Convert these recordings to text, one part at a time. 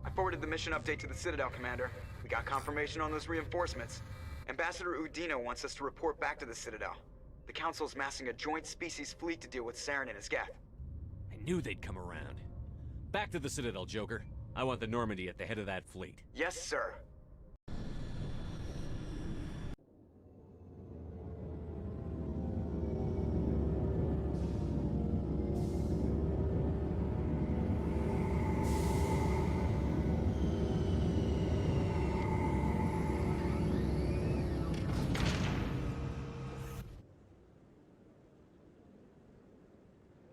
I forwarded the mission update to the Citadel, Commander. We got confirmation on those reinforcements. Ambassador Udina wants us to report back to the Citadel. The Council's massing a joint species fleet to deal with Saren and his Geth. I knew they'd come around. Back to the Citadel, Joker. I want the Normandy at the head of that fleet. Yes, sir.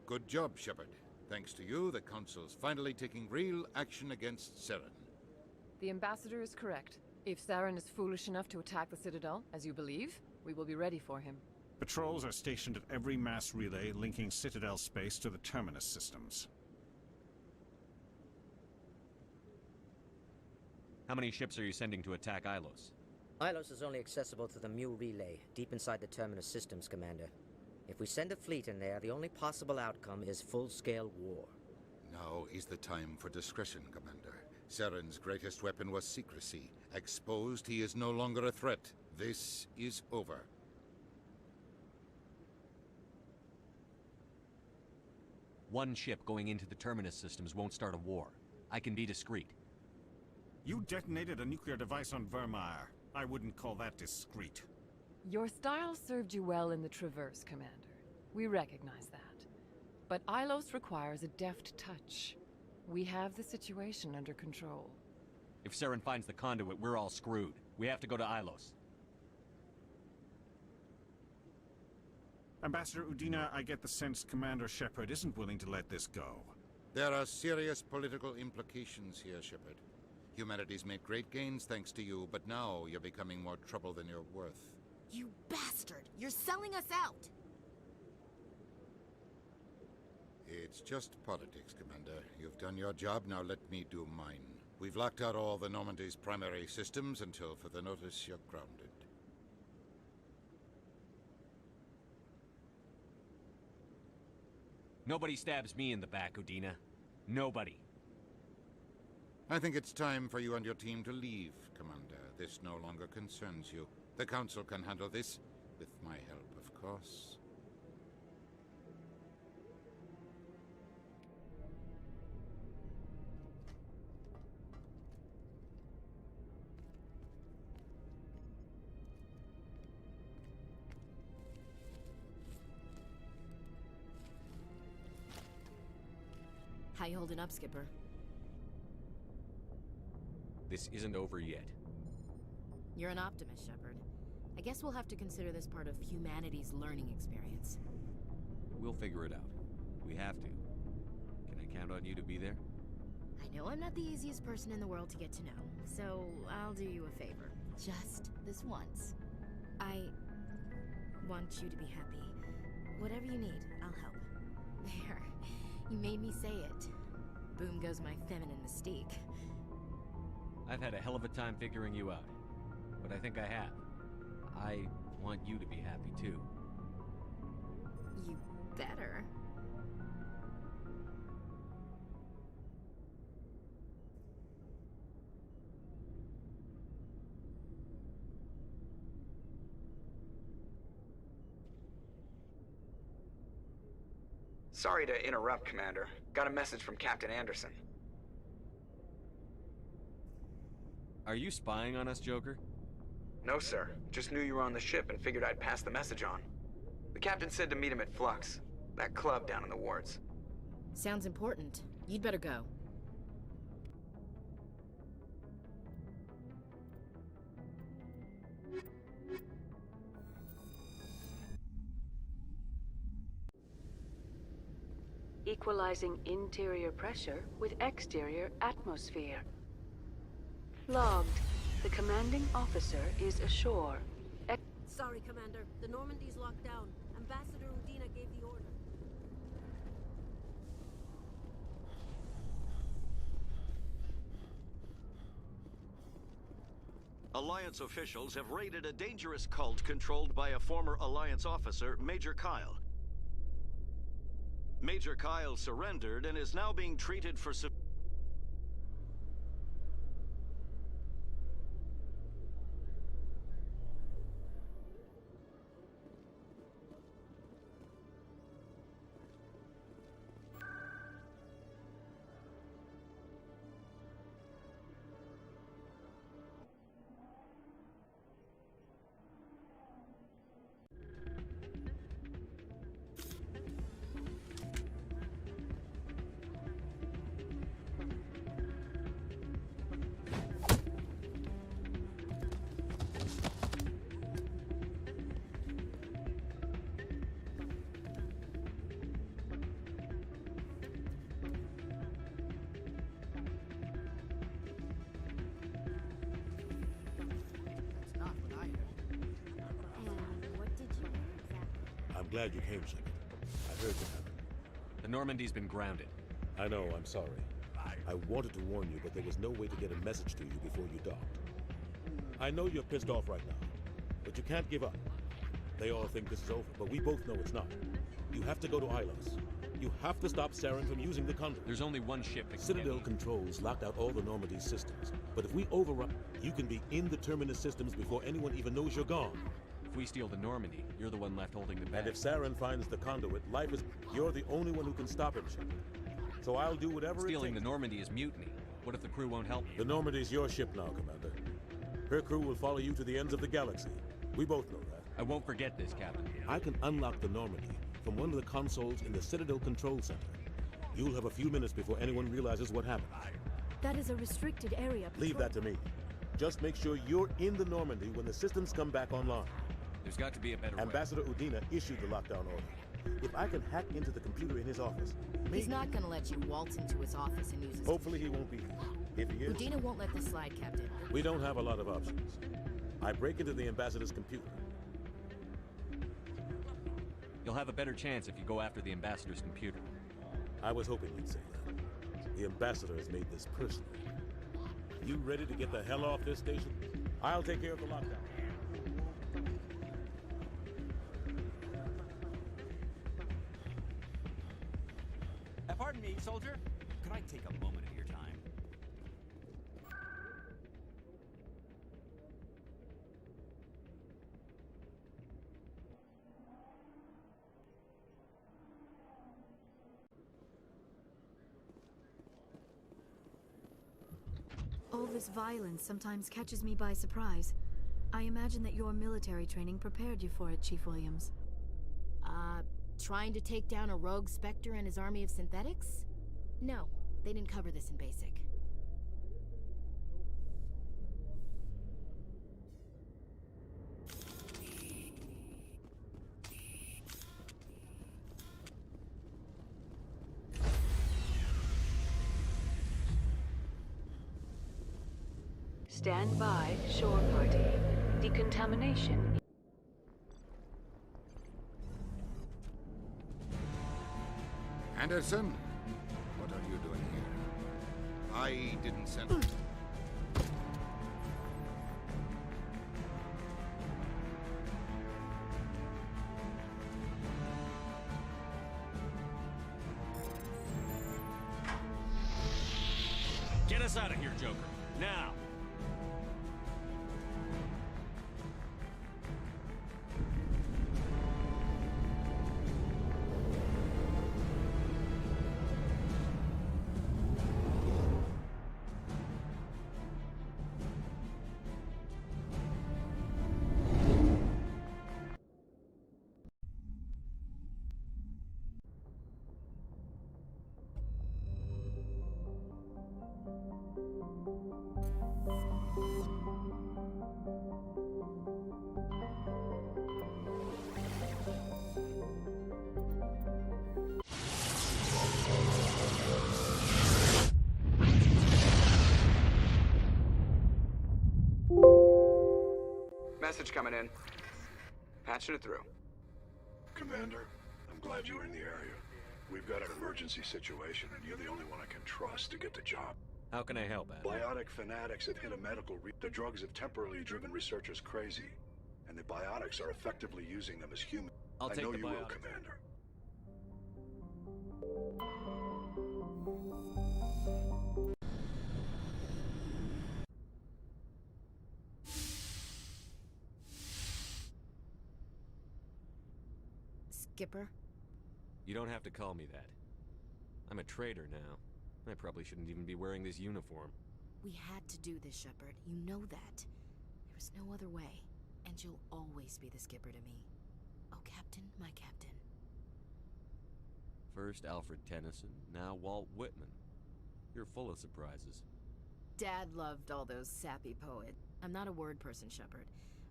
Good job, Shepard. Thanks to you, the Council's finally taking real action against Saren. The Ambassador is correct. If Saren is foolish enough to attack the Citadel, as you believe, we will be ready for him. Patrols are stationed at every mass relay linking Citadel space to the Terminus systems. How many ships are you sending to attack Ilos? Ilos is only accessible to the Mu relay, deep inside the Terminus systems, Commander. If we send a fleet in there, the only possible outcome is full-scale war. Now is the time for discretion, Commander. Saren's greatest weapon was secrecy. Exposed, he is no longer a threat. This is over. One ship going into the Terminus systems won't start a war. I can be discreet. You detonated a nuclear device on Vermeer. I wouldn't call that discreet. Your style served you well in the Traverse, Commander. We recognize that. But Ilos requires a deft touch. We have the situation under control. If Saren finds the conduit, we're all screwed. We have to go to Ilos. Ambassador Udina, I get the sense Commander Shepard isn't willing to let this go. There are serious political implications here, Shepard. Humanity's made great gains thanks to you, but now you're becoming more trouble than you're worth. You bastard! You're selling us out! It's just politics, Commander. You've done your job, now let me do mine. We've locked out all the Normandy's primary systems until further notice you're grounded. Nobody stabs me in the back, Udina. Nobody. I think it's time for you and your team to leave, Commander. This no longer concerns you. The Council can handle this, with my help, of course. How you holding up, Skipper? This isn't over yet. You're an optimist, Shepard. I guess we'll have to consider this part of humanity's learning experience. We'll figure it out. We have to. Can I count on you to be there? I know I'm not the easiest person in the world to get to know, so I'll do you a favor. Just this once. I want you to be happy. Whatever you need, I'll help. There. You made me say it. Boom goes my feminine mystique. I've had a hell of a time figuring you out. But I think I have. I want you to be happy, too. You better. Sorry to interrupt, Commander. Got a message from Captain Anderson. Are you spying on us, Joker? No, sir. Just knew you were on the ship and figured I'd pass the message on. The captain said to meet him at Flux, that club down in the wards. Sounds important. You'd better go. Equalizing interior pressure with exterior atmosphere. Logged. The commanding officer is ashore. Sorry, Commander. The Normandy's locked down. Ambassador Udina gave the order. Alliance officials have raided a dangerous cult controlled by a former Alliance officer, Major Kyle. Major Kyle surrendered and is now being treated for Glad you came, Shepard. I heard what happened. The Normandy's been grounded. I know, I'm sorry. I wanted to warn you, but there was no way to get a message to you before you docked. I know you're pissed off right now, but you can't give up. They all think this is over, but we both know it's not. You have to go to Ilos. You have to stop Saren from using the conduit. There's only one ship that can Citadel controls locked out all the Normandy's systems, but if we overrun, you can be in the Terminus systems before anyone even knows you're gone. If we steal the Normandy, you're the one left holding the bag. And if Saren finds the conduit, life is... You're the only one who can stop him, Shepard. So I'll do whatever it takes. Stealing the Normandy is mutiny. What if the crew won't help you? The Normandy's your ship now, Commander. Her crew will follow you to the ends of the galaxy. We both know that. I won't forget this, Captain. I can unlock the Normandy from one of the consoles in the Citadel Control Center. You'll have a few minutes before anyone realizes what happened. That is a restricted area. Leave that to me. Just make sure you're in the Normandy when the systems come back online. There's got to be a better way. Ambassador Udina issued the lockdown order. If I can hack into the computer in his office, maybe... He's not gonna let you waltz into his office and use his... Hopefully he won't be. If he is... Udina won't let this slide, Captain. We don't have a lot of options. I break into the Ambassador's computer. You'll have a better chance if you go after the Ambassador's computer. I was hoping you'd say that. The Ambassador has made this personal. You ready to get the hell off this station? I'll take care of the lockdown. Pardon me, soldier. Could I take a moment of your time? All this violence sometimes catches me by surprise. I imagine that your military training prepared you for it, Chief Williams. Trying to take down a rogue Spectre and his army of synthetics? No, they didn't cover this in basic. Stand by, shore party. Decontamination. Anderson, what are you doing here? I didn't send you. Get us out of here, Joker. Now! Message coming in. Patching it through. Commander, I'm glad you're in the area. We've got an emergency situation, and you're the only one I can trust to get the job. How can I help, Adam? Biotic fanatics have hit a medical The drugs have temporarily driven researchers crazy, and the biotics are effectively using them as humans. I'll take I know the you will, biotics. Commander. Skipper? You don't have to call me that. I'm a traitor now. I probably shouldn't even be wearing this uniform. We had to do this, Shepard. You know that. There was no other way. And you'll always be the skipper to me. Oh, Captain, my captain. First Alfred Tennyson, now Walt Whitman. You're full of surprises. Dad loved all those sappy poets. I'm not a word person, Shepard.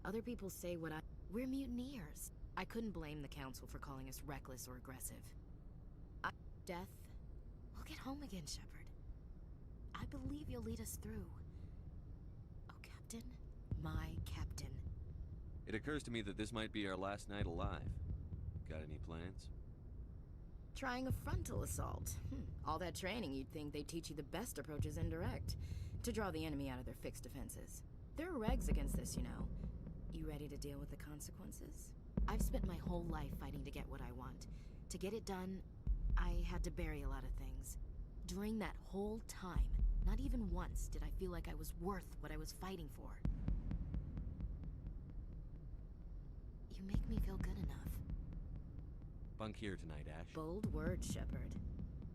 Other people say what We're mutineers. I couldn't blame the Council for calling us reckless or aggressive. Death? We'll get home again, Shepard. I believe you'll lead us through. Oh, Captain, my captain. It occurs to me that this might be our last night alive. Got any plans? Trying a frontal assault. All that training, you'd think they'd teach you the best approach is indirect. To draw the enemy out of their fixed defenses. There are regs against this, you know. You ready to deal with the consequences? I've spent my whole life fighting to get what I want. To get it done, I had to bury a lot of things. During that whole time, not even once did I feel like I was worth what I was fighting for. You make me feel good enough. Bunk here tonight, Ash. Bold words, Shepard.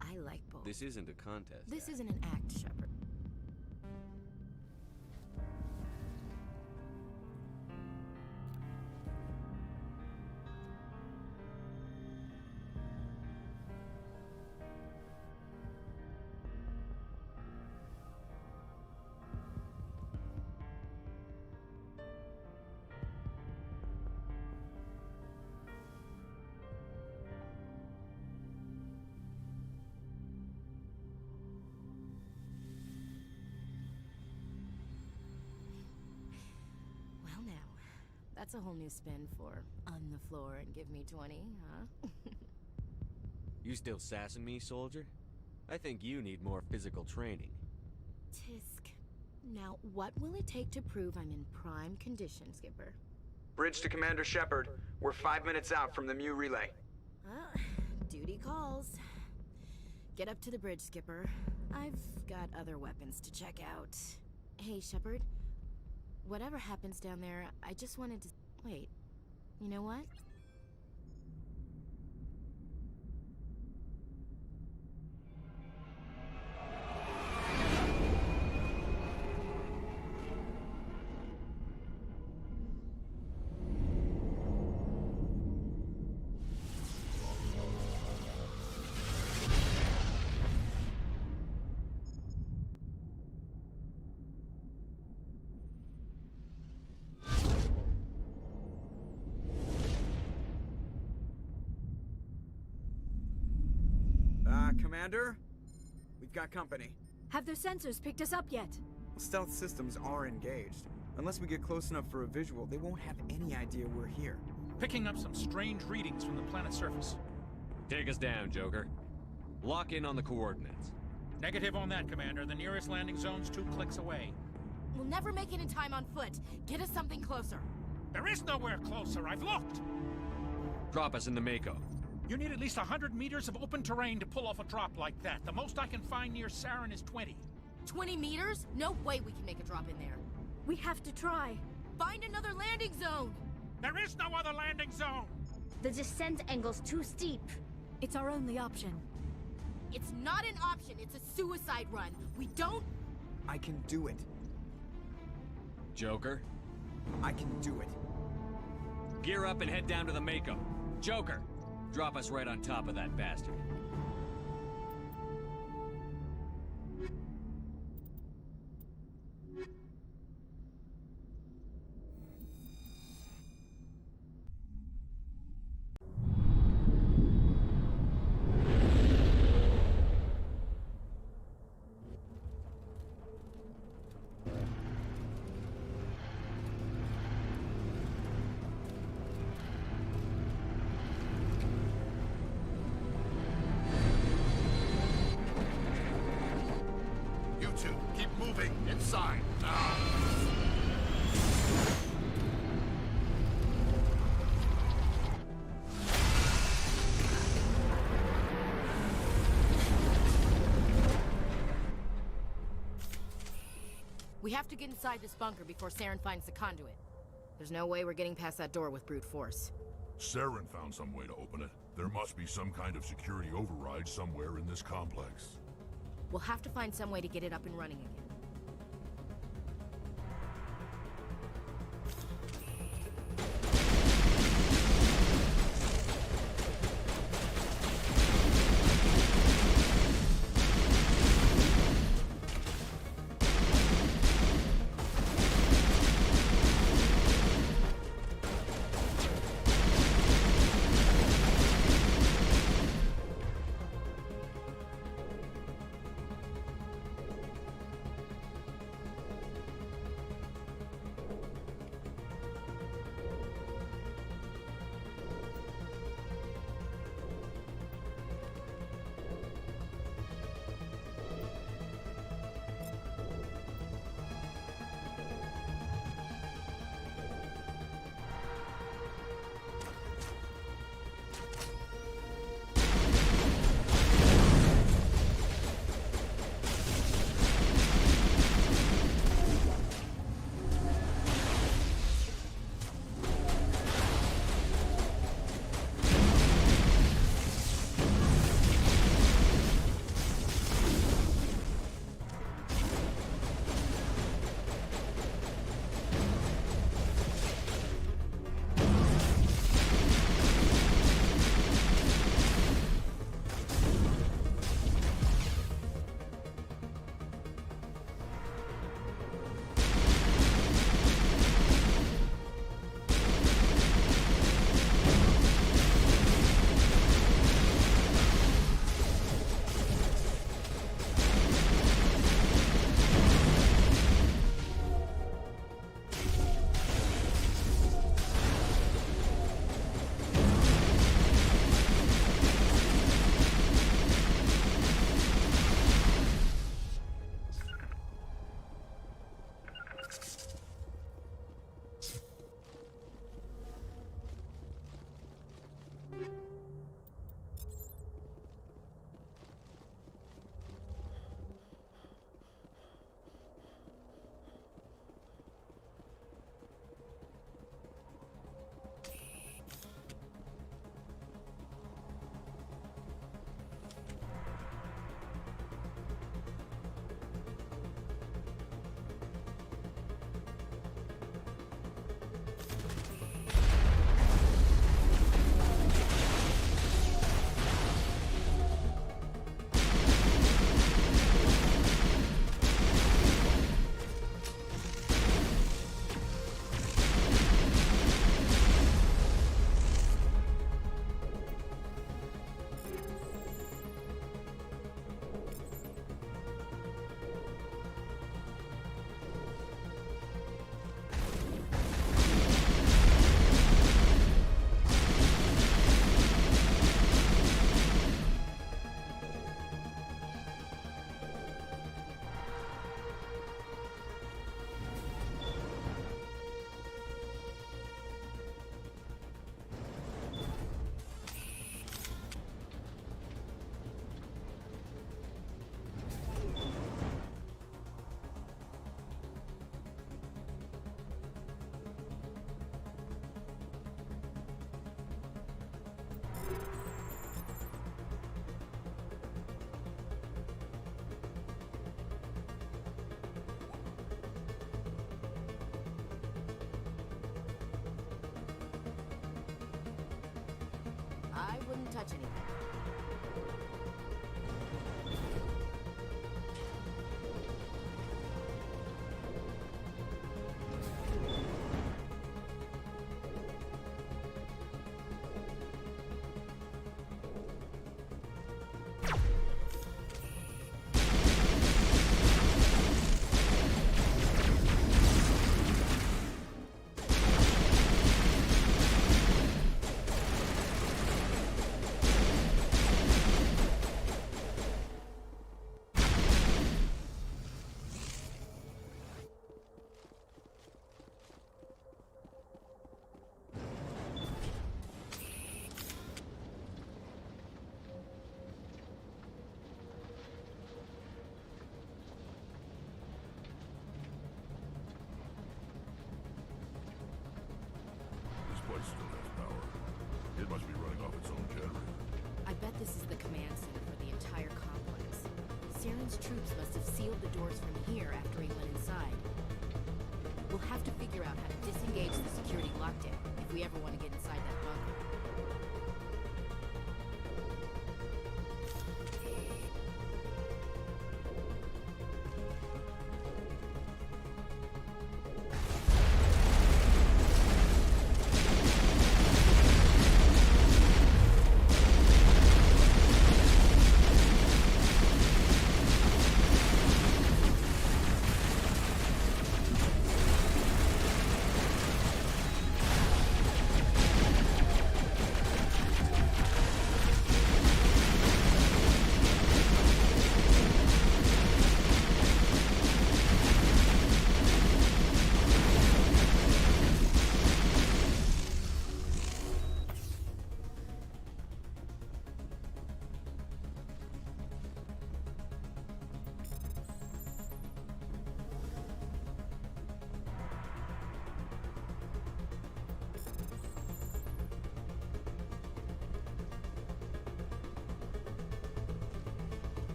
I like bold. This isn't a contest. This isn't an act, Shepard. That's a whole new spin for on the floor and give me 20, huh? You still sassing me, soldier? I think you need more physical training. Tisk. Now, what will it take to prove I'm in prime condition, Skipper? Bridge to Commander Shepard. We're 5 minutes out from the Mu relay. Duty calls. Get up to the bridge, Skipper. I've got other weapons to check out. Hey, Shepard. Whatever happens down there, I just wanted to... Wait. You know what? Commander? We've got company. Have their sensors picked us up yet? Stealth systems are engaged. Unless we get close enough for a visual, they won't have any idea we're here. Picking up some strange readings from the planet's surface. Take us down, Joker. Lock in on the coordinates. Negative on that, Commander. The nearest landing zone's 2 clicks away. We'll never make it in time on foot. Get us something closer. There is nowhere closer. I've looked. Drop us in the Mako. You need at least 100 meters of open terrain to pull off a drop like that. The most I can find near Saren is 20. 20 meters? No way we can make a drop in there. We have to try. Find another landing zone! There is no other landing zone! The descent angle's too steep. It's our only option. It's not an option, it's a suicide run. We don't... I can do it. Joker? I can do it. Gear up and head down to the Mako. Joker! Drop us right on top of that bastard. We have to get inside this bunker before Saren finds the conduit. There's no way we're getting past that door with brute force. Saren found some way to open it. There must be some kind of security override somewhere in this complex. We'll have to find some way to get it up and running again. I wouldn't touch anything. It must be running off its own generator. I bet this is the command center for the entire complex. Saren's troops must have sealed the doors from here after he went inside. We'll have to figure out how to disengage the security lockdown if we ever want to get inside that bunker.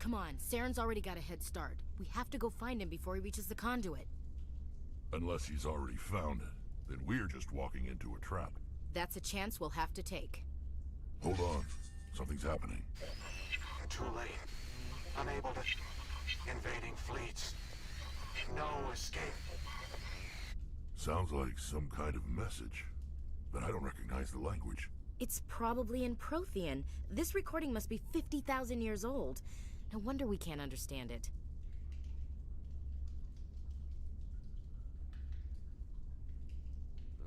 Come on, Saren's already got a head start. We have to go find him before he reaches the conduit. Unless he's already found it, then we're just walking into a trap. That's a chance we'll have to take. Hold on. Something's happening. Too late. Unable to... Invading fleets. No escape. Sounds like some kind of message. But I don't recognize the language. It's probably in Prothean. This recording must be 50,000 years old. No wonder we can't understand it.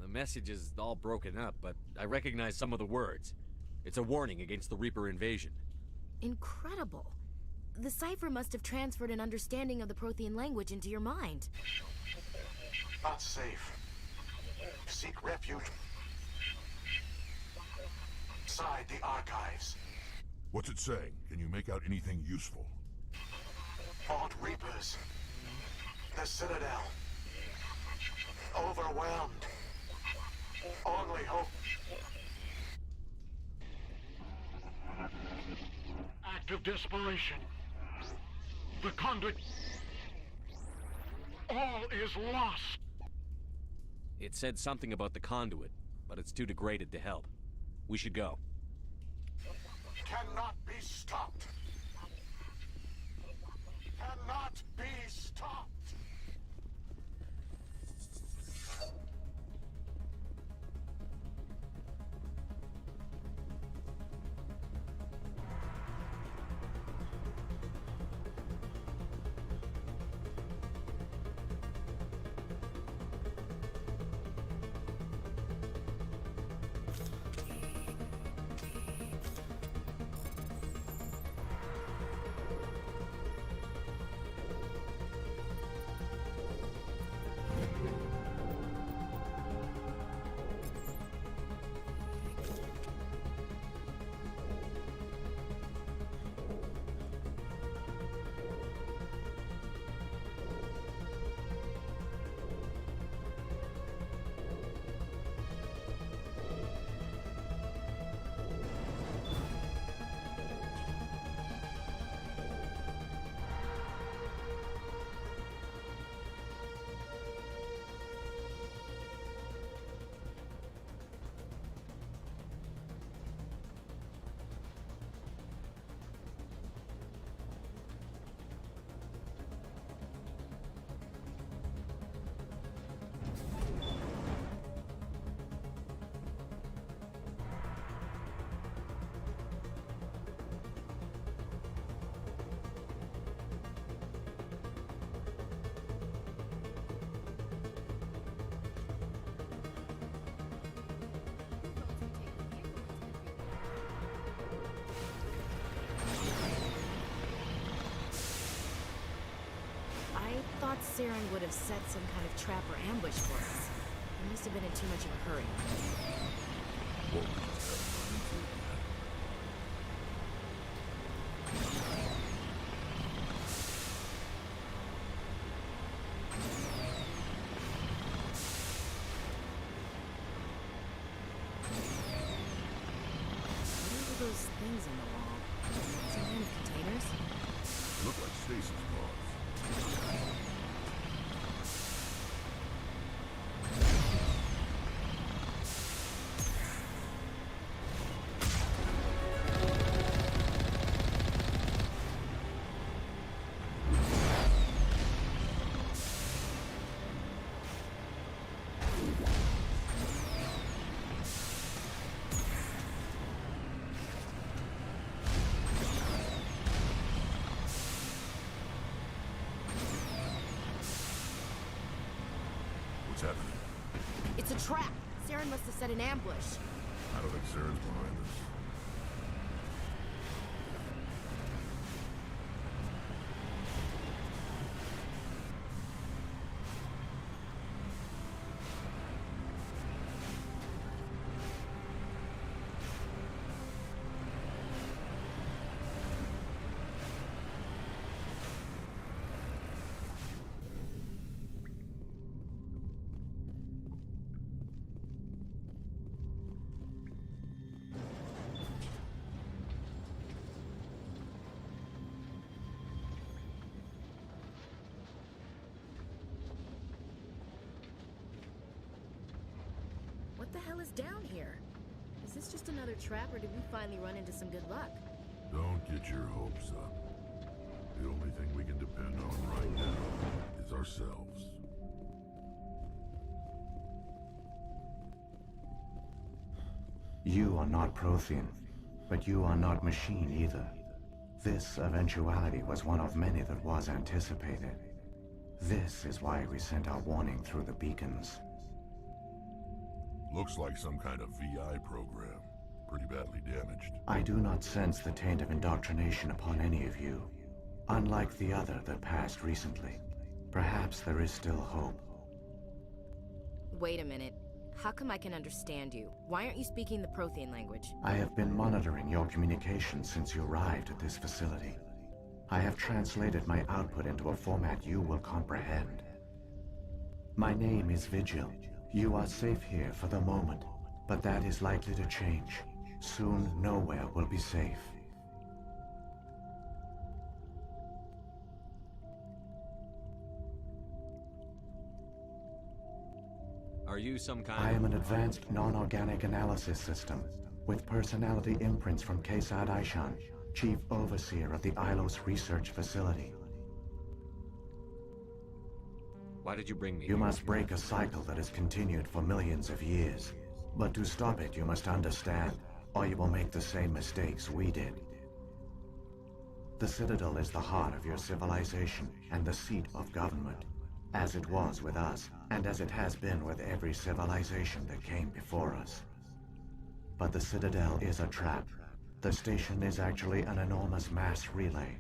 The message is all broken up, but I recognize some of the words. It's a warning against the Reaper invasion. Incredible. The cipher must have transferred an understanding of the Prothean language into your mind. Not safe. Seek refuge inside the archives. What's it saying? Can you make out anything useful? Vault Reapers. The Citadel. Overwhelmed. Only hope. Act of desperation. The conduit. All is lost. It said something about the conduit, but it's too degraded to help. We should go. Cannot be stopped. Cannot be stopped. thought Saren would have set some kind of trap or ambush for us. He must have been in too much of a hurry. What we just haven't run into it yet. What are those things on the wall? Some kind of containers? Look like stasis pods. What's happening? It's a trap! Saren must have set an ambush. I don't think Saren's behind this. What the hell is down here? Is this just another trap, or did we finally run into some good luck? Don't get your hopes up. The only thing we can depend on right now is ourselves. You are not Prothean, but you are not machine either. This eventuality was one of many that was anticipated. This is why we sent our warning through the beacons. Looks like some kind of VI program. Pretty badly damaged. I do not sense the taint of indoctrination upon any of you. Unlike the other that passed recently. Perhaps there is still hope. Wait a minute. How come I can understand you? Why aren't you speaking the Prothean language? I have been monitoring your communications since you arrived at this facility. I have translated my output into a format you will comprehend. My name is Vigil. You are safe here for the moment, but that is likely to change. Soon, nowhere will be safe. Are you some kind I of... am an advanced non-organic analysis system, with personality imprints from Kesad Aishan, Chief Overseer of the ILOS Research Facility. Why did you bring me You here? must break a cycle that has continued for millions of years. But to stop it, you must understand, or you will make the same mistakes we did. The Citadel is the heart of your civilization and the seat of government, as it was with us, and as it has been with every civilization that came before us. But the Citadel is a trap. The station is actually an enormous mass relay,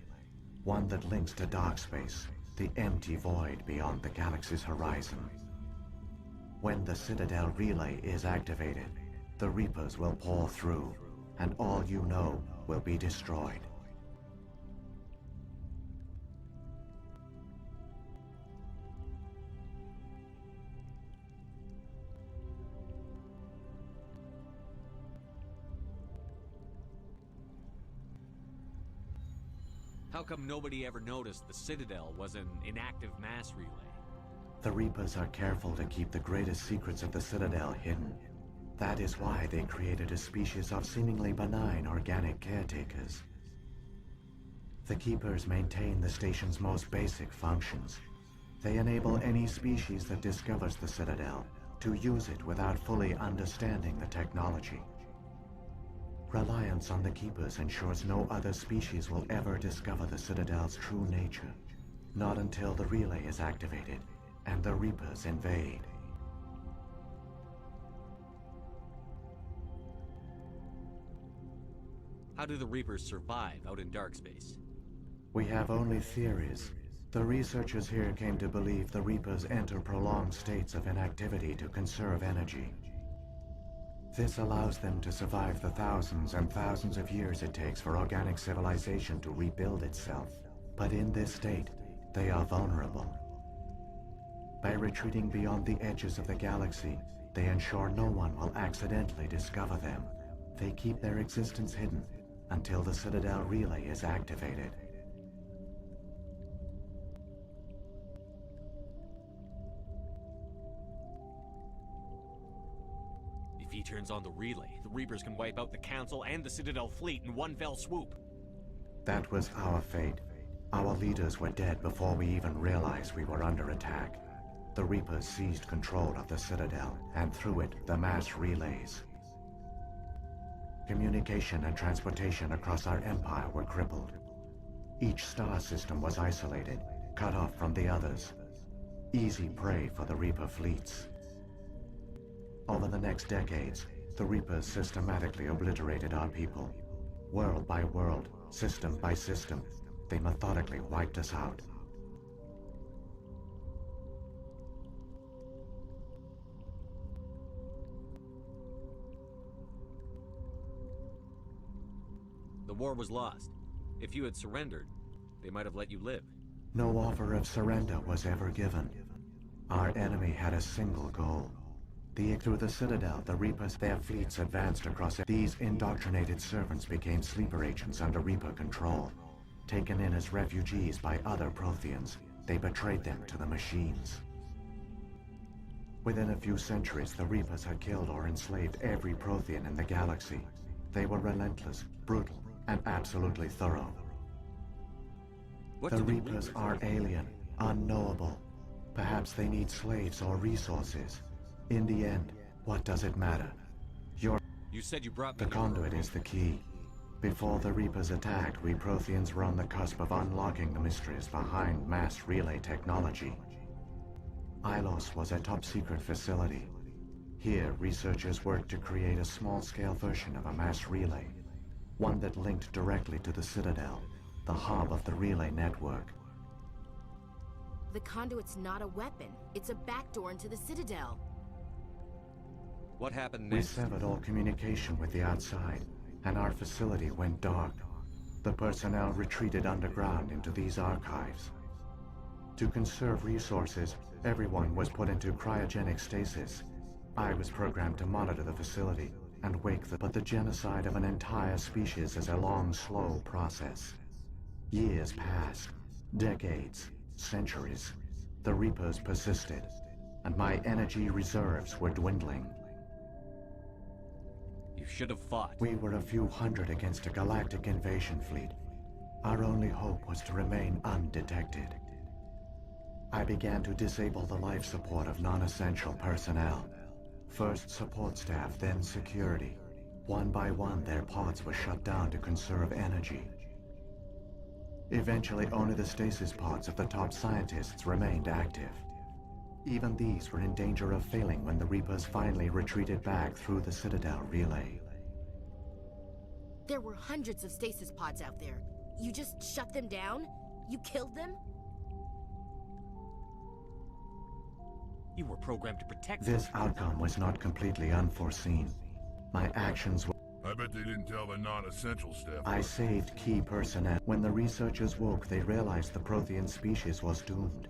one that links to dark space, the empty void beyond the galaxy's horizon. When the Citadel relay is activated, the Reapers will pour through, and all you know will be destroyed. How come nobody ever noticed the Citadel was an inactive mass relay? The Reapers are careful to keep the greatest secrets of the Citadel hidden. That is why they created a species of seemingly benign organic caretakers. The Keepers maintain the station's most basic functions. They enable any species that discovers the Citadel to use it without fully understanding the technology. Reliance on the Keepers ensures no other species will ever discover the Citadel's true nature. Not until the relay is activated and the Reapers invade. How do the Reapers survive out in dark space? We have only theories. The researchers here came to believe the Reapers enter prolonged states of inactivity to conserve energy. This allows them to survive the thousands and thousands of years it takes for organic civilization to rebuild itself. But in this state, they are vulnerable. By retreating beyond the edges of the galaxy, they ensure no one will accidentally discover them. They keep their existence hidden until the Citadel relay is activated. If he turns on the relay, the Reapers can wipe out the Council and the Citadel fleet in one fell swoop. That was our fate. Our leaders were dead before we even realized we were under attack. The Reapers seized control of the Citadel, and through it, the mass relays. Communication and transportation across our empire were crippled. Each star system was isolated, cut off from the others. Easy prey for the Reaper fleets. Over the next decades, the Reapers systematically obliterated our people. World by world, system by system, they methodically wiped us out. The war was lost. If you had surrendered, they might have let you live. No offer of surrender was ever given. Our enemy had a single goal. Through the Citadel, the Reapers, their fleets advanced across it. These indoctrinated servants became sleeper agents under Reaper control. Taken in as refugees by other Protheans, they betrayed them to the machines. Within a few centuries, the Reapers had killed or enslaved every Prothean in the galaxy. They were relentless, brutal, and absolutely thorough. The Reapers are alien, unknowable. Perhaps they need slaves or resources. In the end, what does it matter? You said you brought me The conduit is the key. Before the Reapers attacked, we Protheans were on the cusp of unlocking the mysteries behind mass relay technology. ILOS was a top-secret facility. Here, researchers worked to create a small-scale version of a mass relay, one that linked directly to the Citadel, the hub of the relay network. The conduit's not a weapon. It's a backdoor into the Citadel. What happened We next? severed all communication with the outside, and our facility went dark. The personnel retreated underground into these archives. To conserve resources, everyone was put into cryogenic stasis. I was programmed to monitor the facility and but the genocide of an entire species is a long, slow process. Years passed, decades, centuries. The Reapers persisted, and my energy reserves were dwindling. You should have fought. We were a few hundred against a galactic invasion fleet. Our only hope was to remain undetected. I began to disable the life support of non-essential personnel. First support staff, then security. One by one, their pods were shut down to conserve energy. Eventually, only the stasis pods of the top scientists remained active. Even these were in danger of failing when the Reapers finally retreated back through the Citadel relay. There were hundreds of stasis pods out there. You just shut them down? You killed them? You were programmed to protect This outcome was not completely unforeseen. My actions were... I bet they didn't tell the non-essential staff. I saved key personnel. When the researchers woke, they realized the Prothean species was doomed.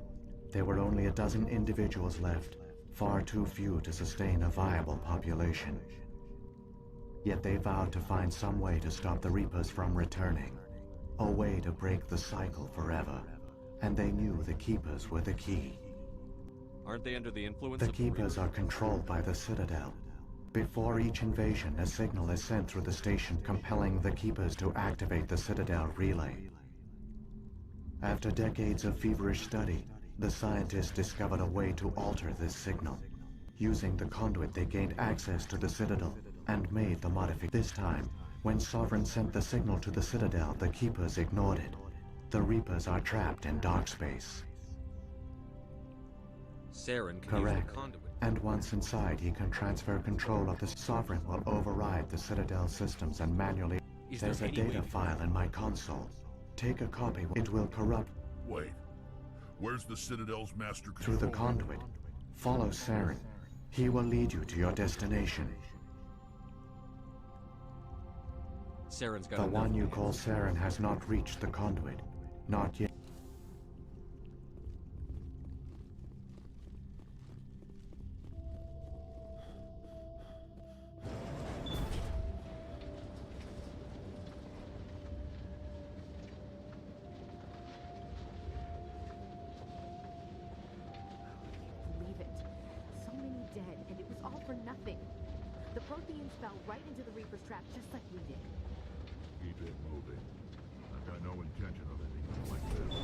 There were only a dozen individuals left, far too few to sustain a viable population. Yet they vowed to find some way to stop the Reapers from returning, a way to break the cycle forever. And they knew the Keepers were the key. Aren't they under the influence The of Keepers are controlled by the Citadel. Before each invasion, a signal is sent through the station compelling the Keepers to activate the Citadel relay. After decades of feverish study, the scientists discovered a way to alter this signal. Using the conduit, they gained access to the Citadel and made the modification. This time, when Sovereign sent the signal to the Citadel, the Keepers ignored it. The Reapers are trapped in dark space. Saren can Correct. use the conduit. And once inside, he can transfer control of the Sovereign will override the Citadel systems and manually... There's a data file in my console. Take a copy. It will corrupt... Wait. Where's the Citadel's master control? Through the conduit. Follow Saren. He will lead you to your destination. Saren's got The enough one you of call Saren has not reached the conduit. Not yet. Believe it. So many dead, and it was all for nothing. The Protheans fell right into the Reaper's trap, just like we did. Keep it moving. I've got no intention of anything like this.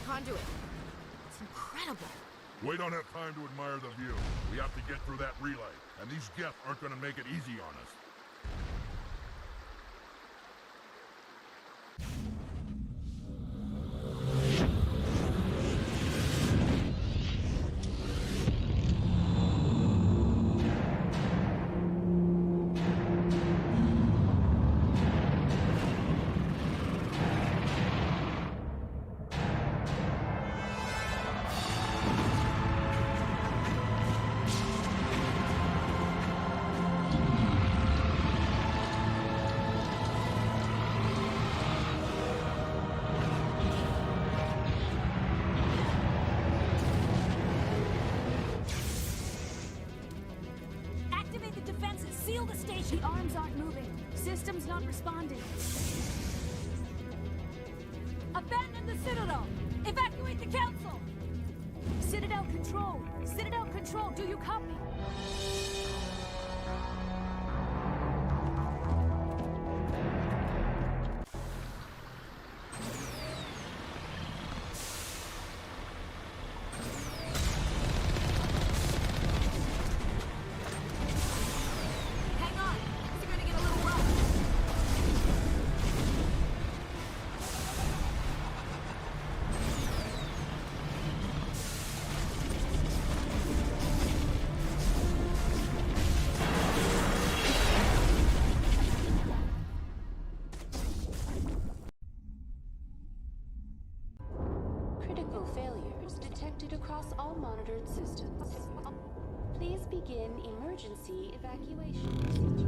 Conduit. It's incredible. We don't have time to admire the view. We have to get through that relay, and these Geth aren't gonna make it easy on us. The arms aren't moving. System's not responding. Abandon the Citadel! Evacuate the Council! Citadel Control! Citadel Control, do you copy? Across all monitored systems. Please begin emergency evacuation procedure.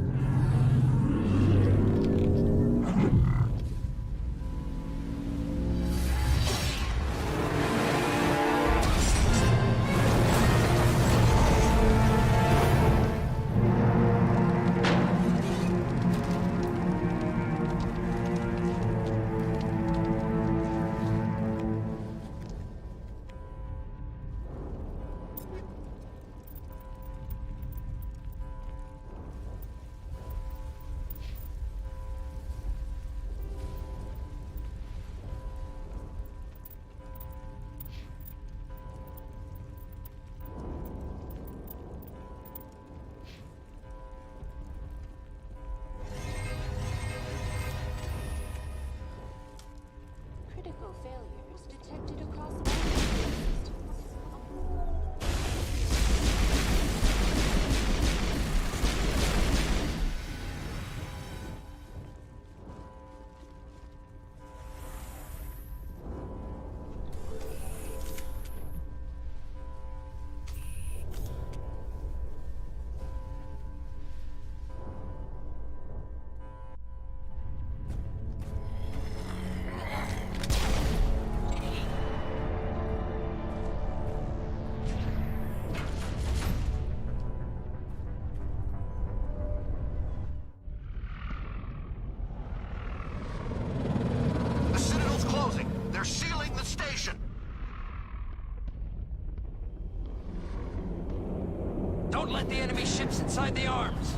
Don't let the enemy ships inside the arms.